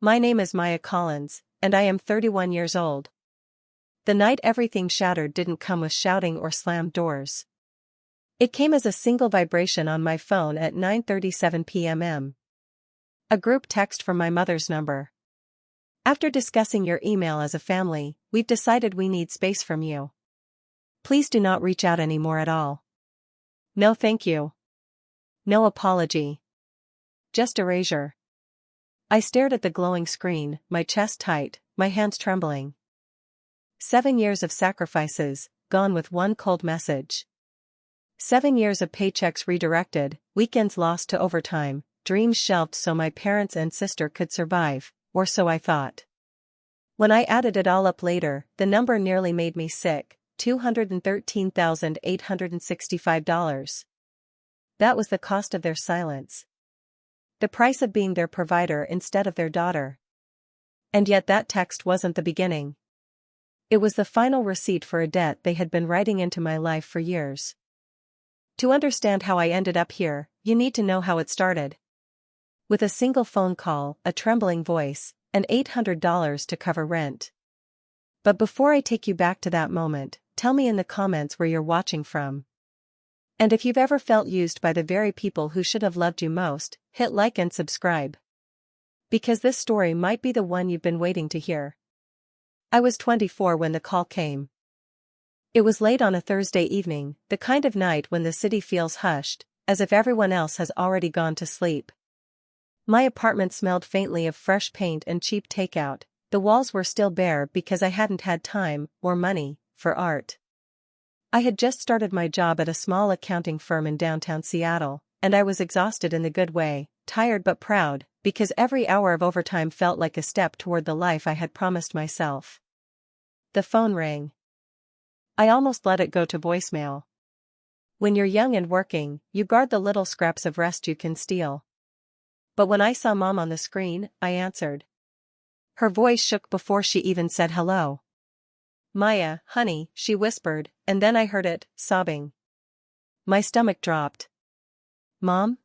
My name is Maya Collins, and I am 31 years old. The night everything shattered didn't come with shouting or slammed doors. It came as a single vibration on my phone at 9:37 p.m. A group text from my mother's number. After discussing your email as a family, we've decided we need space from you. Please do not reach out anymore at all. No thank you. No apology. Just erasure. I stared at the glowing screen, my chest tight, my hands trembling. 7 years of sacrifices, gone with one cold message. 7 years of paychecks redirected, weekends lost to overtime, dreams shelved so my parents and sister could survive, or so I thought. When I added it all up later, the number nearly made me sick, $213,865. That was the cost of their silence. The price of being their provider instead of their daughter. And yet that text wasn't the beginning. It was the final receipt for a debt they had been writing into my life for years. To understand how I ended up here, you need to know how it started. With a single phone call, a trembling voice, and $800 to cover rent. But before I take you back to that moment, tell me in the comments where you're watching from. And if you've ever felt used by the very people who should have loved you most, hit like and subscribe. Because this story might be the one you've been waiting to hear. I was 24 when the call came. It was late on a Thursday evening, the kind of night when the city feels hushed, as if everyone else has already gone to sleep. My apartment smelled faintly of fresh paint and cheap takeout. The walls were still bare because I hadn't had time, or money, for art. I had just started my job at a small accounting firm in downtown Seattle, and I was exhausted in the good way, tired but proud, because every hour of overtime felt like a step toward the life I had promised myself. The phone rang. I almost let it go to voicemail. When you're young and working, you guard the little scraps of rest you can steal. But when I saw Mom on the screen, I answered. Her voice shook before she even said hello. Maya, honey, she whispered, and then I heard it, sobbing. My stomach dropped. Mom?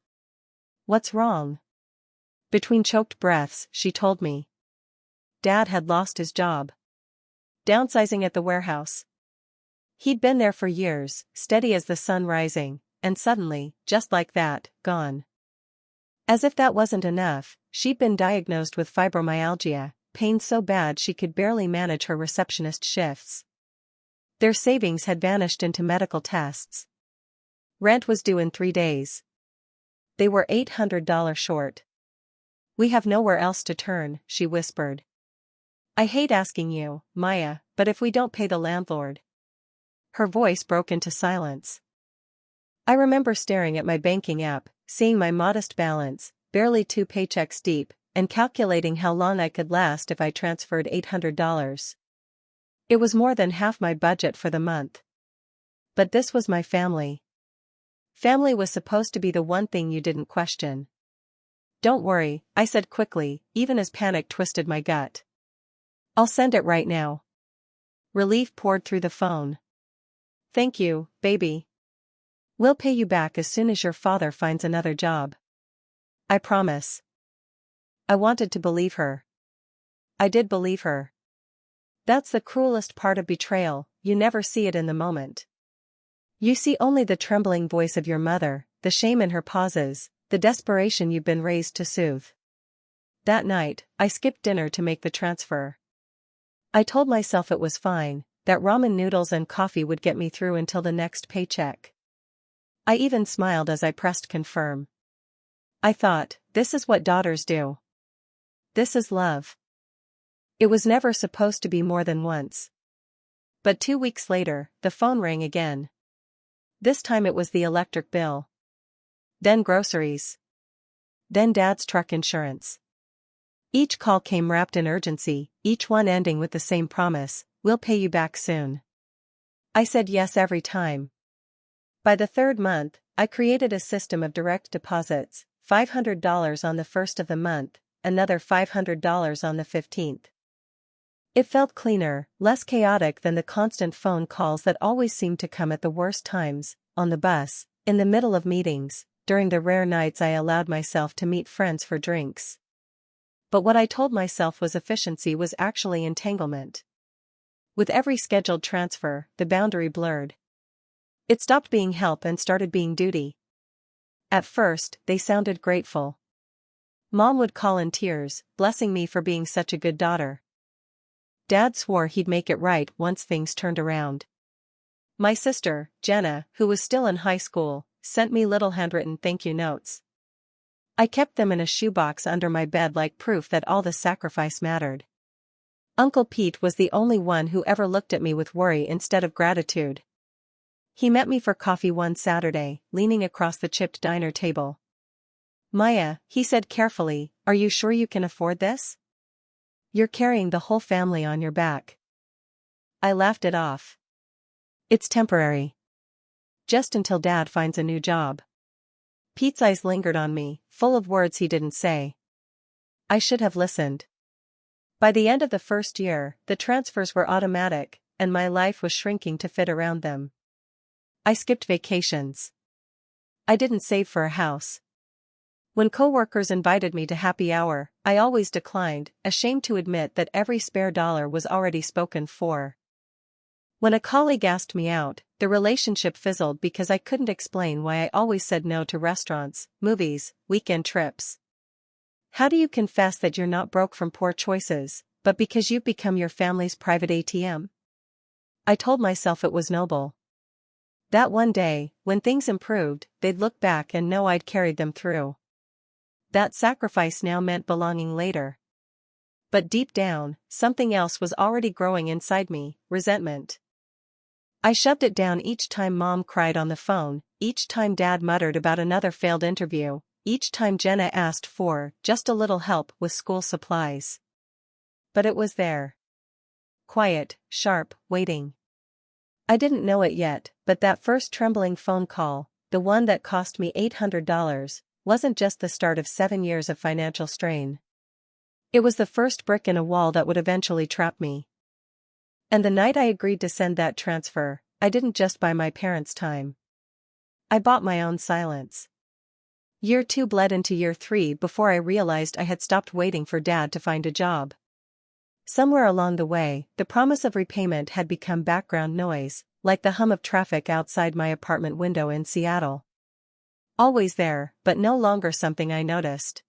What's wrong? Between choked breaths, she told me. Dad had lost his job. Downsizing at the warehouse. He'd been there for years, steady as the sun rising, and suddenly, just like that, gone. As if that wasn't enough, she'd been diagnosed with fibromyalgia, pain so bad she could barely manage her receptionist shifts. Their savings had vanished into medical tests. Rent was due in 3 days. They were $800 short. We have nowhere else to turn, she whispered. I hate asking you, Maya, but if we don't pay the landlord. Her voice broke into silence. I remember staring at my banking app, seeing my modest balance, barely 2 paychecks deep, and calculating how long I could last if I transferred $800. It was more than half my budget for the month. But this was my family. Family was supposed to be the one thing you didn't question. Don't worry, I said quickly, even as panic twisted my gut. I'll send it right now. Relief poured through the phone. Thank you, baby. We'll pay you back as soon as your father finds another job. I promise. I wanted to believe her. I did believe her. That's the cruelest part of betrayal, you never see it in the moment. You see only the trembling voice of your mother, the shame in her pauses, the desperation you've been raised to soothe. That night, I skipped dinner to make the transfer. I told myself it was fine, that ramen noodles and coffee would get me through until the next paycheck. I even smiled as I pressed confirm. I thought, this is what daughters do. This is love. It was never supposed to be more than once. But 2 weeks later, the phone rang again. This time it was the electric bill. Then groceries. Then Dad's truck insurance. Each call came wrapped in urgency, each one ending with the same promise, we'll pay you back soon. I said yes every time. By the 3rd month, I created a system of direct deposits, $500 on the 1st of the month, another $500 on the 15th. It felt cleaner, less chaotic than the constant phone calls that always seemed to come at the worst times, on the bus, in the middle of meetings, during the rare nights I allowed myself to meet friends for drinks. But what I told myself was efficiency was actually entanglement. With every scheduled transfer, the boundary blurred. It stopped being help and started being duty. At first, they sounded grateful. Mom would call in tears, blessing me for being such a good daughter. Dad swore he'd make it right once things turned around. My sister, Jenna, who was still in high school, sent me little handwritten thank you notes. I kept them in a shoebox under my bed like proof that all the sacrifice mattered. Uncle Pete was the only one who ever looked at me with worry instead of gratitude. He met me for coffee one Saturday, leaning across the chipped diner table. "Maya," he said carefully, "are you sure you can afford this? You're carrying the whole family on your back." I laughed it off. "It's temporary. Just until Dad finds a new job." Pete's eyes lingered on me, full of words he didn't say. I should have listened. By the end of the first year, the transfers were automatic, and my life was shrinking to fit around them. I skipped vacations. I didn't save for a house. When coworkers invited me to happy hour, I always declined, ashamed to admit that every spare dollar was already spoken for. When a colleague asked me out, the relationship fizzled because I couldn't explain why I always said no to restaurants, movies, weekend trips. How do you confess that you're not broke from poor choices, but because you've become your family's private ATM? I told myself it was noble. That one day, when things improved, they'd look back and know I'd carried them through. That sacrifice now meant belonging later. But deep down, something else was already growing inside me, resentment. I shoved it down each time Mom cried on the phone, each time Dad muttered about another failed interview, each time Jenna asked for just a little help with school supplies. But it was there. Quiet, sharp, waiting. I didn't know it yet, but that first trembling phone call, the one that cost me $800, wasn't just the start of 7 years of financial strain. It was the first brick in a wall that would eventually trap me. And the night I agreed to send that transfer, I didn't just buy my parents' time. I bought my own silence. Year 2 bled into year 3 before I realized I had stopped waiting for Dad to find a job. Somewhere along the way, the promise of repayment had become background noise, like the hum of traffic outside my apartment window in Seattle. Always there, but no longer something I noticed.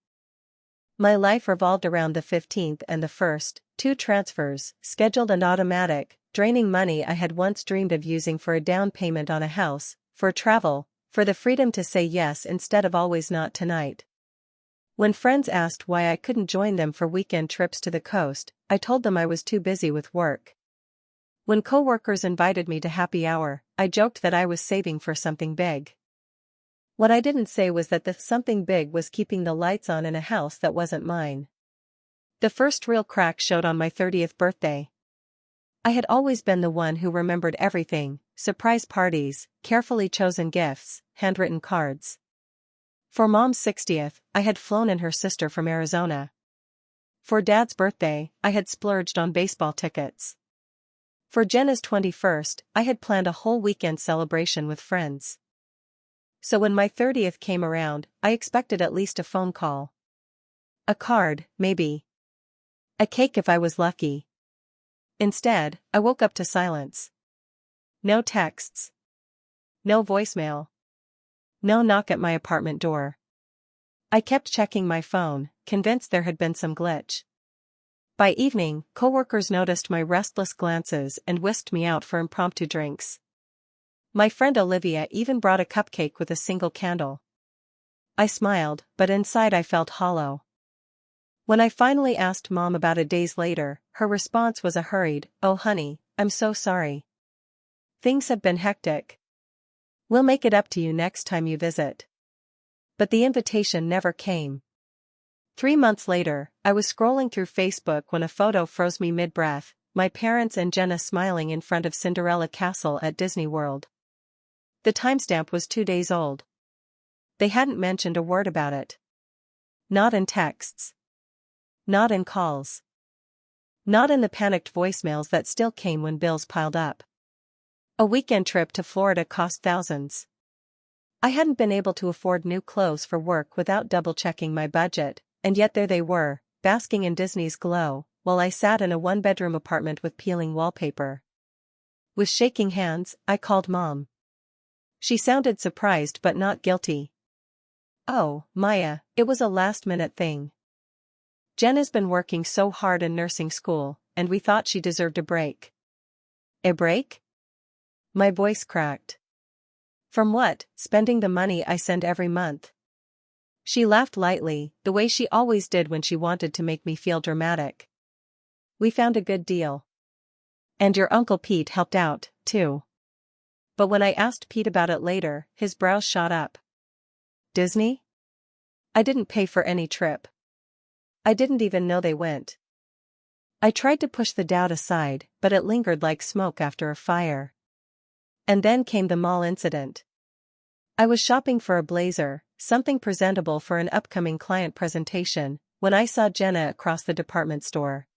My life revolved around the 15th and the 1st, 2 transfers, scheduled and automatic, draining money I had once dreamed of using for a down payment on a house, for travel, for the freedom to say yes instead of always not tonight. When friends asked why I couldn't join them for weekend trips to the coast, I told them I was too busy with work. When coworkers invited me to happy hour, I joked that I was saving for something big. What I didn't say was that the something big was keeping the lights on in a house that wasn't mine. The first real crack showed on my 30th birthday. I had always been the one who remembered everything: surprise parties, carefully chosen gifts, handwritten cards. For Mom's 60th, I had flown in her sister from Arizona. For Dad's birthday, I had splurged on baseball tickets. For Jenna's 21st, I had planned a whole weekend celebration with friends. So when my 30th came around, I expected at least a phone call. A card, maybe. A cake if I was lucky. Instead, I woke up to silence. No texts. No voicemail. No knock at my apartment door. I kept checking my phone, convinced there had been some glitch. By evening, coworkers noticed my restless glances and whisked me out for impromptu drinks. My friend Olivia even brought a cupcake with a single candle. I smiled, but inside I felt hollow. When I finally asked Mom about it days later, her response was a hurried, "Oh honey, I'm so sorry. Things have been hectic. We'll make it up to you next time you visit." But the invitation never came. 3 months later, I was scrolling through Facebook when a photo froze me mid-breath, my parents and Jenna smiling in front of Cinderella Castle at Disney World. The timestamp was 2 days old. They hadn't mentioned a word about it. Not in texts. Not in calls. Not in the panicked voicemails that still came when bills piled up. A weekend trip to Florida cost thousands. I hadn't been able to afford new clothes for work without double-checking my budget, and yet there they were, basking in Disney's glow, while I sat in a one-bedroom apartment with peeling wallpaper. With shaking hands, I called Mom. She sounded surprised but not guilty. "Oh, Maya, it was a last-minute thing. Jenna's been working so hard in nursing school, and we thought she deserved a break." "A break?" My voice cracked. "From what? Spending the money I send every month?" She laughed lightly, the way she always did when she wanted to make me feel dramatic. "We found a good deal. And your Uncle Pete helped out, too." But when I asked Pete about it later, his brows shot up. "Disney? I didn't pay for any trip. I didn't even know they went." I tried to push the doubt aside, but it lingered like smoke after a fire. And then came the mall incident. I was shopping for a blazer, something presentable for an upcoming client presentation, when I saw Jenna across the department store.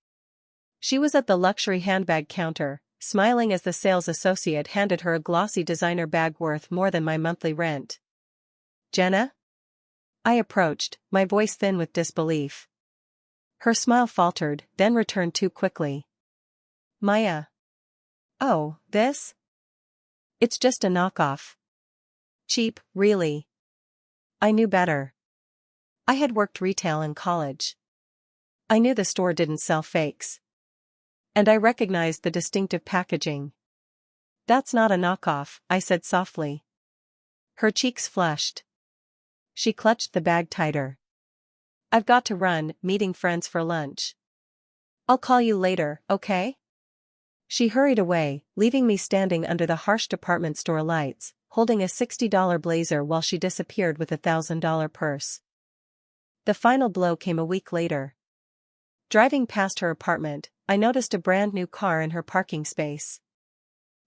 She was at the luxury handbag counter, smiling as the sales associate handed her a glossy designer bag worth more than my monthly rent. "Jenna?" I approached, my voice thin with disbelief. Her smile faltered, then returned too quickly. "Maya." "Oh, this? It's just a knockoff. Cheap, really." I knew better. I had worked retail in college. I knew the store didn't sell fakes. And I recognized the distinctive packaging. "That's not a knockoff," I said softly. Her cheeks flushed. She clutched the bag tighter. "I've got to run, meeting friends for lunch. I'll call you later, okay?" She hurried away, leaving me standing under the harsh department store lights, holding a $60 blazer while she disappeared with a $1,000 purse. The final blow came a week later. Driving past her apartment, I noticed a brand new car in her parking space.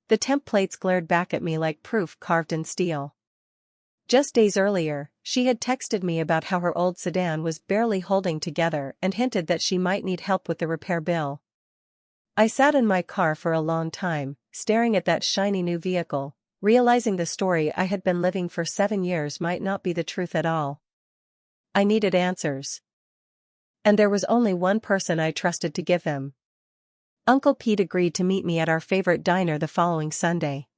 The temp plates glared back at me like proof carved in steel. Just days earlier, she had texted me about how her old sedan was barely holding together and hinted that she might need help with the repair bill. I sat in my car for a long time, staring at that shiny new vehicle, realizing the story I had been living for 7 years might not be the truth at all. I needed answers. And there was only one person I trusted to give them. Uncle Pete agreed to meet me at our favorite diner the following Sunday.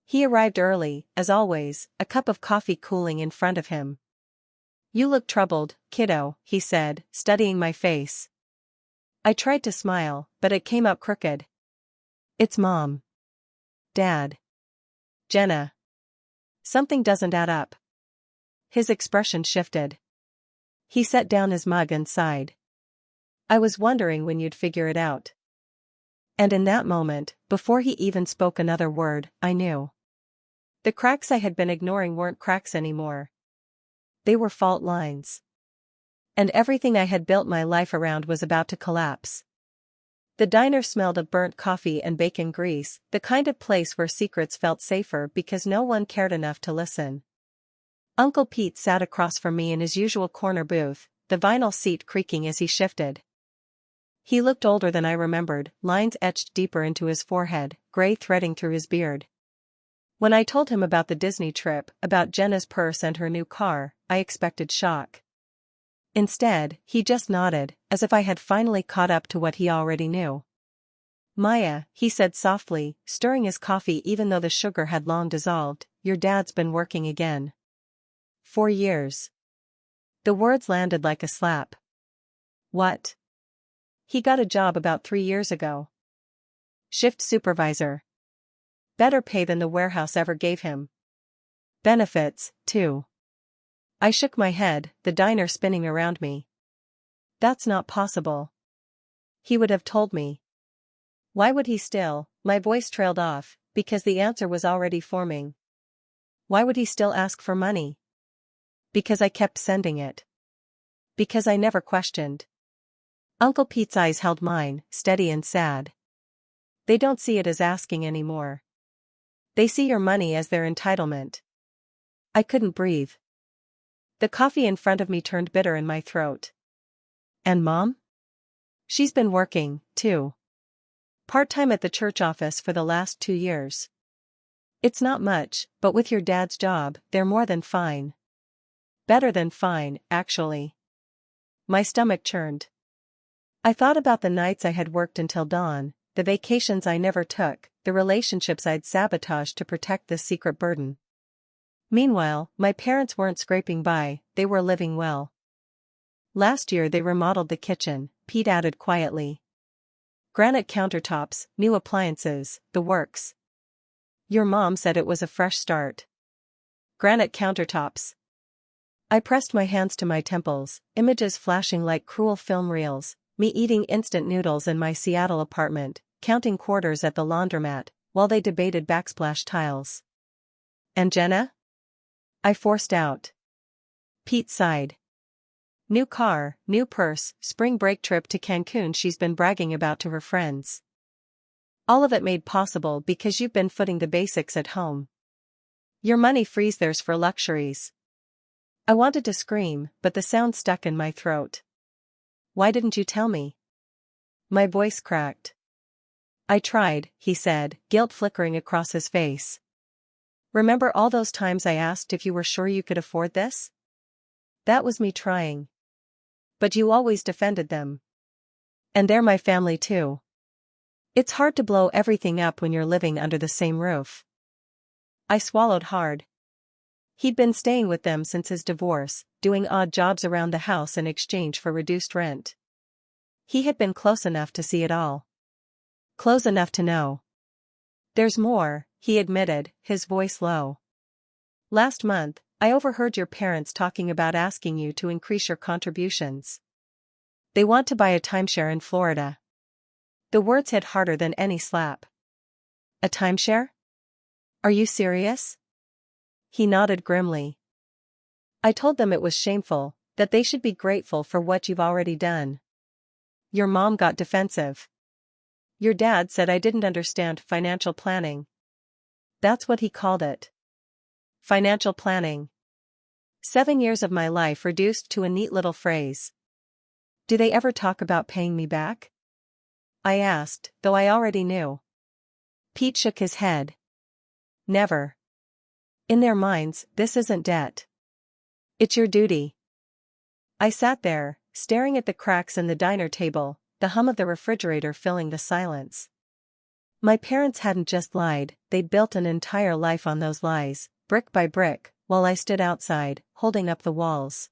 He arrived early, as always, a cup of coffee cooling in front of him. "You look troubled, kiddo," he said, studying my face. I tried to smile, but it came up crooked. "It's Mom. Dad. Jenna. Something doesn't add up." His expression shifted. He set down his mug and sighed. "I was wondering when you'd figure it out." And in that moment, before he even spoke another word, I knew. The cracks I had been ignoring weren't cracks anymore. They were fault lines. And everything I had built my life around was about to collapse. The diner smelled of burnt coffee and bacon grease, the kind of place where secrets felt safer because no one cared enough to listen. Uncle Pete sat across from me in his usual corner booth, the vinyl seat creaking as he shifted. He looked older than I remembered, lines etched deeper into his forehead, gray threading through his beard. When I told him about the Disney trip, about Jenna's purse and her new car, I expected shock. Instead, he just nodded, as if I had finally caught up to what he already knew. "Maya," he said softly, stirring his coffee even though the sugar had long dissolved, "your dad's been working again. 4 years." The words landed like a slap. "What?" "He got a job about 3 years ago. Shift supervisor. Better pay than the warehouse ever gave him. Benefits, too." I shook my head, the diner spinning around me. "That's not possible. He would have told me." Why would he still? My voice trailed off, because the answer was already forming. Why would he still ask for money? Because I kept sending it. Because I never questioned. Uncle Pete's eyes held mine, steady and sad. "They don't see it as asking anymore. They see your money as their entitlement." I couldn't breathe. The coffee in front of me turned bitter in my throat. "And Mom? She's been working, too. Part-time at the church office for the last 2 years. It's not much, but with your dad's job, they're more than fine. Better than fine, actually." My stomach churned. I thought about the nights I had worked until dawn, the vacations I never took, the relationships I'd sabotaged to protect this secret burden. Meanwhile, my parents weren't scraping by, they were living well. Last year they remodeled the kitchen, Pete added quietly. Granite countertops, new appliances, the works. Your mom said it was a fresh start. Granite countertops. I pressed my hands to my temples, images flashing like cruel film reels, me eating instant noodles in my Seattle apartment, counting quarters at the laundromat, while they debated backsplash tiles. And Jenna? I forced out. Pete sighed. New car, new purse, spring break trip to Cancun she's been bragging about to her friends. All of it made possible because you've been footing the basics at home. Your money frees theirs for luxuries. I wanted to scream, but the sound stuck in my throat. Why didn't you tell me? My voice cracked. I tried, he said, guilt flickering across his face. Remember all those times I asked if you were sure you could afford this? That was me trying. But you always defended them. And they're my family too. It's hard to blow everything up when you're living under the same roof. I swallowed hard. He'd been staying with them since his divorce, doing odd jobs around the house in exchange for reduced rent. He had been close enough to see it all. Close enough to know. There's more, he admitted, his voice low. Last month, I overheard your parents talking about asking you to increase your contributions. They want to buy a timeshare in Florida. The words hit harder than any slap. A timeshare? Are you serious? He nodded grimly. I told them it was shameful, that they should be grateful for what you've already done. Your mom got defensive. Your dad said I didn't understand financial planning. That's what he called it. Financial planning. 7 years of my life reduced to a neat little phrase. Do they ever talk about paying me back? I asked, though I already knew. Pete shook his head. Never. In their minds, this isn't debt. It's your duty. I sat there, staring at the cracks in the diner table, the hum of the refrigerator filling the silence. My parents hadn't just lied, they'd built an entire life on those lies, brick by brick, while I stood outside, holding up the walls.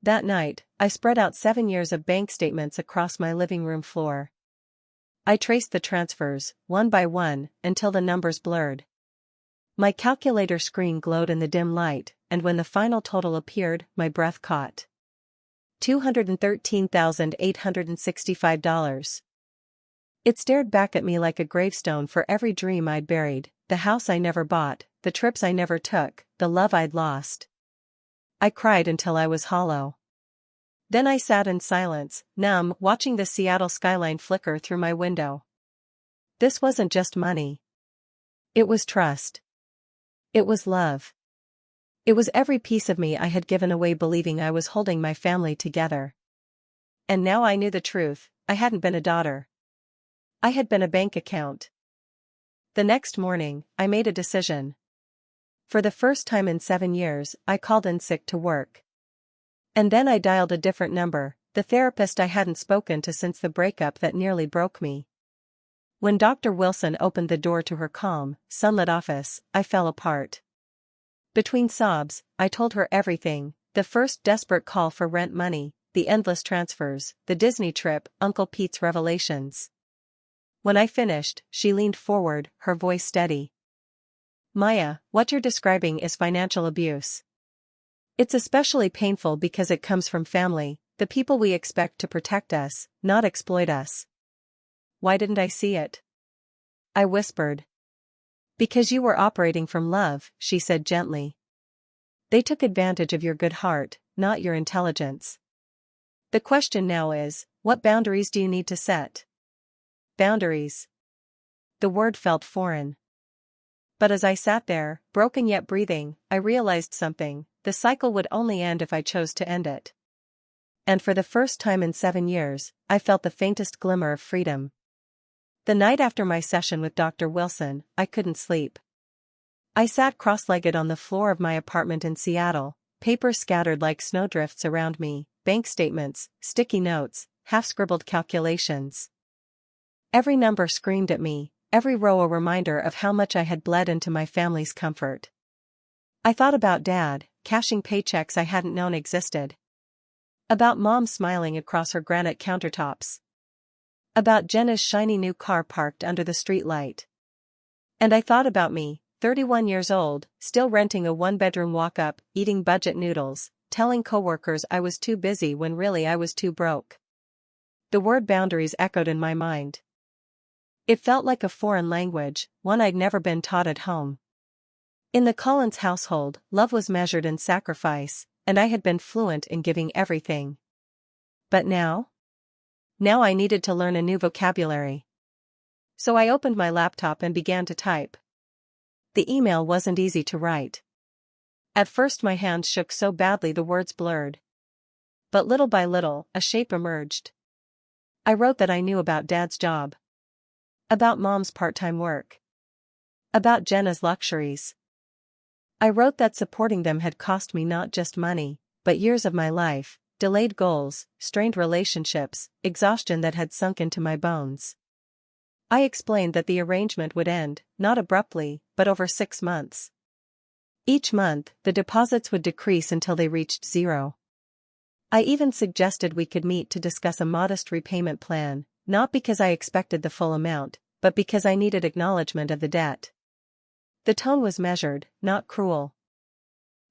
That night, I spread out 7 years of bank statements across my living room floor. I traced the transfers, one by one, until the numbers blurred. My calculator screen glowed in the dim light, and when the final total appeared, my breath caught. $213,865. It stared back at me like a gravestone for every dream I'd buried, the house I never bought, the trips I never took, the love I'd lost. I cried until I was hollow. Then I sat in silence, numb, watching the Seattle skyline flicker through my window. This wasn't just money. It was trust. It was love. It was every piece of me I had given away believing I was holding my family together. And now I knew the truth, I hadn't been a daughter. I had been a bank account. The next morning, I made a decision. For the first time in 7 years, I called in sick to work. And then I dialed a different number, the therapist I hadn't spoken to since the breakup that nearly broke me. When Dr. Wilson opened the door to her calm, sunlit office, I fell apart. Between sobs, I told her everything, the first desperate call for rent money, the endless transfers, the Disney trip, Uncle Pete's revelations. When I finished, she leaned forward, her voice steady. Maya, what you're describing is financial abuse. It's especially painful because it comes from family, the people we expect to protect us, not exploit us. Why didn't I see it? I whispered. Because you were operating from love, she said gently. They took advantage of your good heart, not your intelligence. The question now is, what boundaries do you need to set? Boundaries. The word felt foreign. But as I sat there, broken yet breathing, I realized something, the cycle would only end if I chose to end it. And for the first time in 7 years, I felt the faintest glimmer of freedom. The night after my session with Dr. Wilson, I couldn't sleep. I sat cross-legged on the floor of my apartment in Seattle, papers scattered like snowdrifts around me, bank statements, sticky notes, half-scribbled calculations. Every number screamed at me, every row a reminder of how much I had bled into my family's comfort. I thought about Dad, cashing paychecks I hadn't known existed. About Mom smiling across her granite countertops. About Jenna's shiny new car parked under the streetlight. And I thought about me, 31 years old, still renting a one-bedroom walk-up, eating budget noodles, telling coworkers I was too busy when really I was too broke. The word boundaries echoed in my mind. It felt like a foreign language, one I'd never been taught at home. In the Collins household, love was measured in sacrifice, and I had been fluent in giving everything. But now? Now I needed to learn a new vocabulary. So I opened my laptop and began to type. The email wasn't easy to write. At first my hands shook so badly the words blurred. But little by little, a shape emerged. I wrote that I knew about Dad's job. About Mom's part-time work. About Jenna's luxuries. I wrote that supporting them had cost me not just money, but years of my life, delayed goals, strained relationships, exhaustion that had sunk into my bones. I explained that the arrangement would end, not abruptly, but over 6 months. Each month, the deposits would decrease until they reached zero. I even suggested we could meet to discuss a modest repayment plan, not because I expected the full amount, but because I needed acknowledgement of the debt. The tone was measured, not cruel.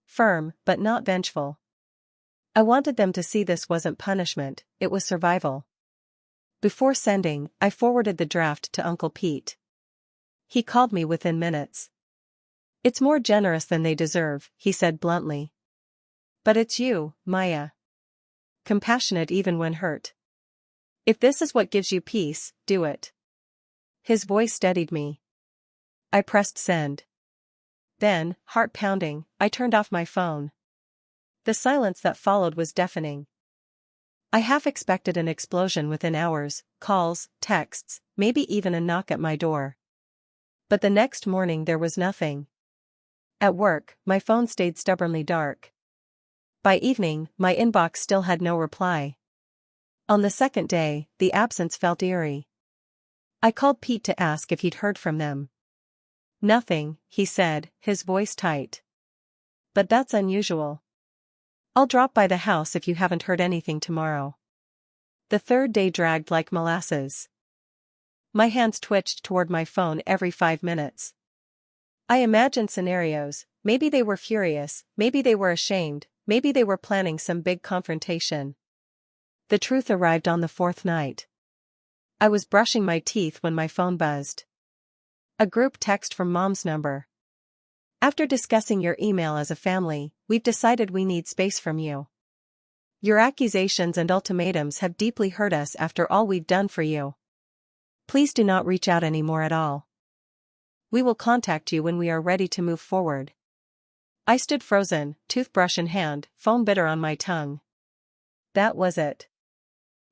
Firm, but not vengeful. I wanted them to see this wasn't punishment, it was survival. Before sending, I forwarded the draft to Uncle Pete. He called me within minutes. "It's more generous than they deserve," he said bluntly. "But it's you, Maya. Compassionate even when hurt. If this is what gives you peace, do it." His voice steadied me. I pressed send. Then, heart pounding, I turned off my phone. The silence that followed was deafening. I half expected an explosion within hours, calls, texts, maybe even a knock at my door. But the next morning there was nothing. At work, my phone stayed stubbornly dark. By evening, my inbox still had no reply. On the second day, the absence felt eerie. I called Pete to ask if he'd heard from them. "Nothing," he said, his voice tight. "But that's unusual. I'll drop by the house if you haven't heard anything tomorrow." The third day dragged like molasses. My hands twitched toward my phone every 5 minutes. I imagined scenarios, maybe they were furious, maybe they were ashamed, maybe they were planning some big confrontation. The truth arrived on the 4th night. I was brushing my teeth when my phone buzzed. A group text from Mom's number. "After discussing your email as a family, we've decided we need space from you. Your accusations and ultimatums have deeply hurt us after all we've done for you. Please do not reach out anymore at all. We will contact you when we are ready to move forward." I stood frozen, toothbrush in hand, foam bitter on my tongue. That was it.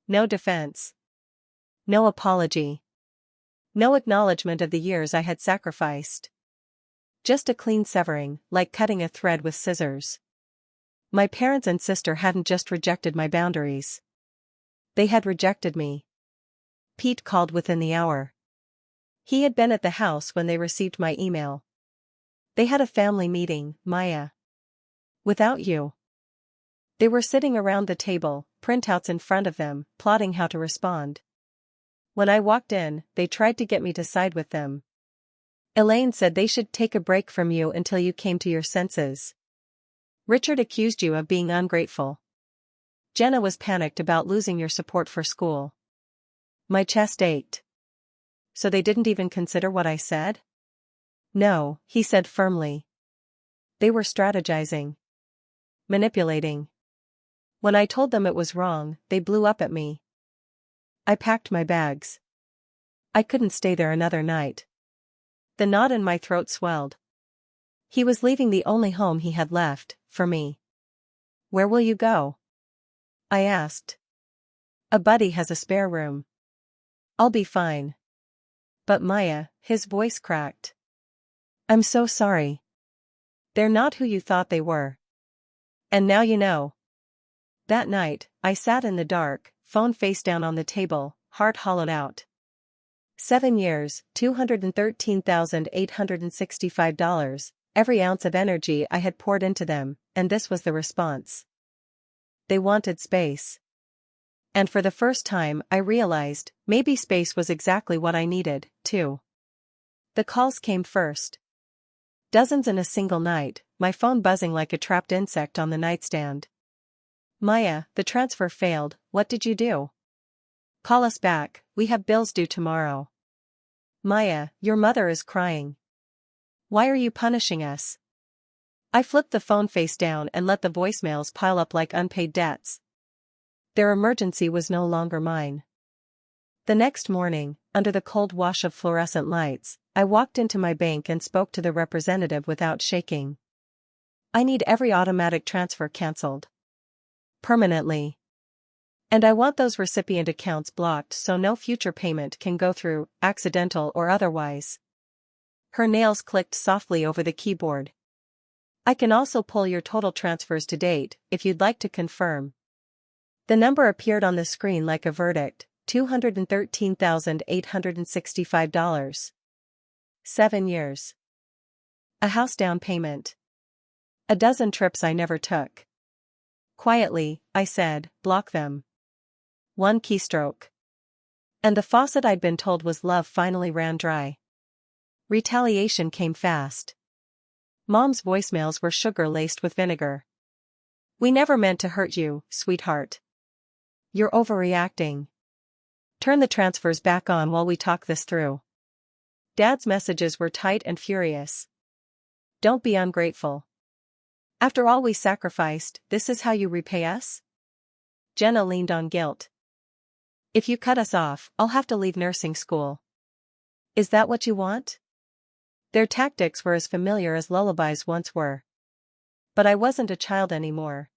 No defense. No apology. No acknowledgement of the years I had sacrificed. Just a clean severing, like cutting a thread with scissors. My parents and sister hadn't just rejected my boundaries. They had rejected me. Pete called within the hour. He had been at the house when they received my email. "They had a family meeting, Maya. Without you." They were sitting around the table, printouts in front of them, plotting how to respond. When I walked in, they tried to get me to side with them. "Elaine said they should take a break from you until you came to your senses. Richard accused you of being ungrateful. Jenna was panicked about losing your support for school." My chest ached. "So they didn't even consider what I said?" "No," he said firmly. "They were strategizing. Manipulating. When I told them it was wrong, they blew up at me." I packed my bags. I couldn't stay there another night. The knot in my throat swelled. He was leaving the only home he had left, for me. "Where will you go?" I asked. "A buddy has a spare room. I'll be fine." "But Maya," his voice cracked. "I'm so sorry. They're not who you thought they were. And now you know." That night, I sat in the dark, phone face down on the table, heart hollowed out. 7 years, $213,865, every ounce of energy I had poured into them, and this was the response. They wanted space. And for the first time I realized, maybe space was exactly what I needed, too. The calls came first. Dozens in a single night, my phone buzzing like a trapped insect on the nightstand. Maya, the transfer failed, what did you do? Call us back, we have bills due tomorrow. Maya, your mother is crying. Why are you punishing us? I flipped the phone face down and let the voicemails pile up like unpaid debts. Their emergency was no longer mine. The next morning, under the cold wash of fluorescent lights, I walked into my bank and spoke to the representative without shaking. I need every automatic transfer cancelled. Permanently. And I want those recipient accounts blocked so no future payment can go through, accidental or otherwise. Her nails clicked softly over the keyboard. I can also pull your total transfers to date, if you'd like to confirm. The number appeared on the screen like a verdict, $213,865. 7 years. A house down payment. A dozen trips I never took. Quietly, I said, block them. One keystroke. And the faucet I'd been told was love finally ran dry. Retaliation came fast. Mom's voicemails were sugar laced with vinegar. We never meant to hurt you, sweetheart. You're overreacting. Turn the transfers back on while we talk this through. Dad's messages were tight and furious. Don't be ungrateful. After all we sacrificed, this is how you repay us? Jenna leaned on guilt. If you cut us off, I'll have to leave nursing school. Is that what you want? Their tactics were as familiar as lullabies once were. But I wasn't a child anymore.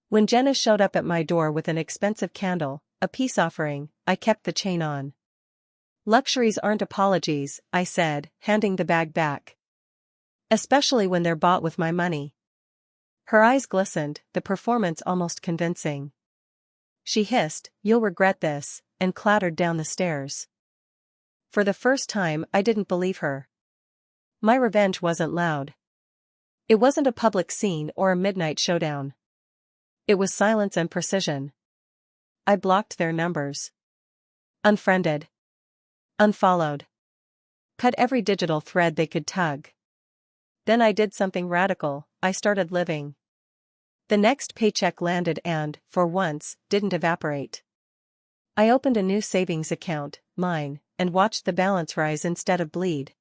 When Jenna showed up at my door with an expensive candle, a peace offering, I kept the chain on. Luxuries aren't apologies, I said, handing the bag back. Especially when they're bought with my money. Her eyes glistened, the performance almost convincing. She hissed, "You'll regret this," and clattered down the stairs. For the first time, I didn't believe her. My revenge wasn't loud. It wasn't a public scene or a midnight showdown. It was silence and precision. I blocked their numbers. Unfriended. Unfollowed. Cut every digital thread they could tug. Then I did something radical, I started living. The next paycheck landed and, for once, didn't evaporate. I opened a new savings account, mine, and watched the balance rise instead of bleed.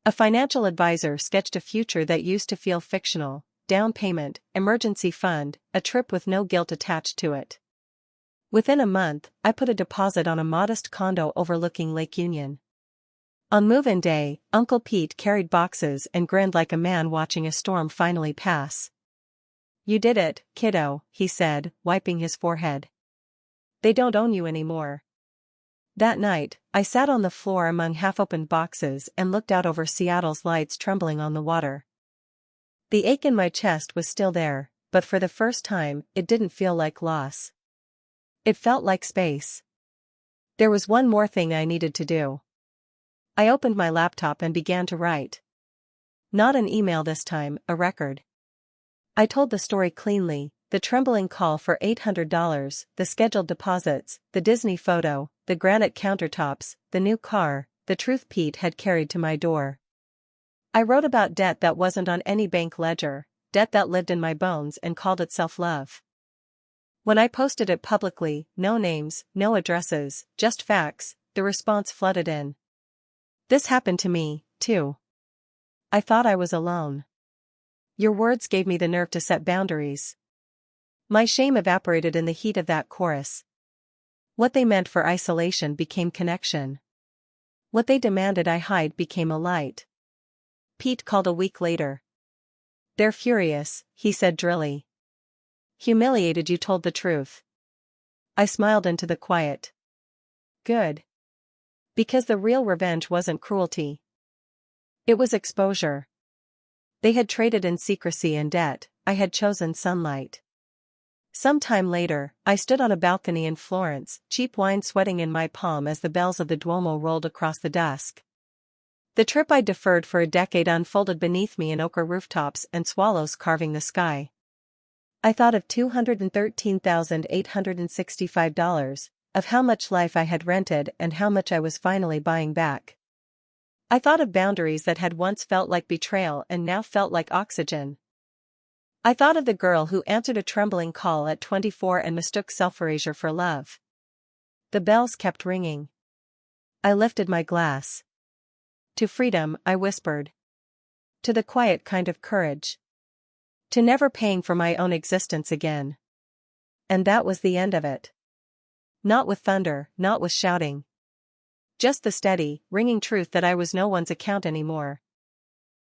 A financial advisor sketched a future that used to feel fictional: down payment, emergency fund, a trip with no guilt attached to it. Within a month, I put a deposit on a modest condo overlooking Lake Union. On move-in day, Uncle Pete carried boxes and grinned like a man watching a storm finally pass. "You did it, kiddo," he said, wiping his forehead. "They don't own you anymore." That night, I sat on the floor among half-opened boxes and looked out over Seattle's lights trembling on the water. The ache in my chest was still there, but for the first time, it didn't feel like loss. It felt like space. There was one more thing I needed to do. I opened my laptop and began to write. Not an email this time, a record. I told the story cleanly: the trembling call for $800, the scheduled deposits, the Disney photo, the granite countertops, the new car, the truth Pete had carried to my door. I wrote about debt that wasn't on any bank ledger, debt that lived in my bones and called itself love. When I posted it publicly, no names, no addresses, just facts, the response flooded in. This happened to me, too. I thought I was alone. Your words gave me the nerve to set boundaries. My shame evaporated in the heat of that chorus. What they meant for isolation became connection. What they demanded I hide became a light. Pete called a week later. "They're furious," he said drily. "Humiliated you told the truth." I smiled into the quiet. Good. Because the real revenge wasn't cruelty. It was exposure. They had traded in secrecy and debt, I had chosen sunlight. Some time later, I stood on a balcony in Florence, cheap wine sweating in my palm as the bells of the Duomo rolled across the dusk. The trip I'd deferred for a decade unfolded beneath me in ochre rooftops and swallows carving the sky. I thought of $213,865, of how much life I had rented and how much I was finally buying back. I thought of boundaries that had once felt like betrayal and now felt like oxygen. I thought of the girl who answered a trembling call at 24 and mistook self-erasure for love. The bells kept ringing. I lifted my glass. To freedom, I whispered. To the quiet kind of courage. To never paying for my own existence again. And that was the end of it. Not with thunder, not with shouting. Just the steady, ringing truth that I was no one's account anymore.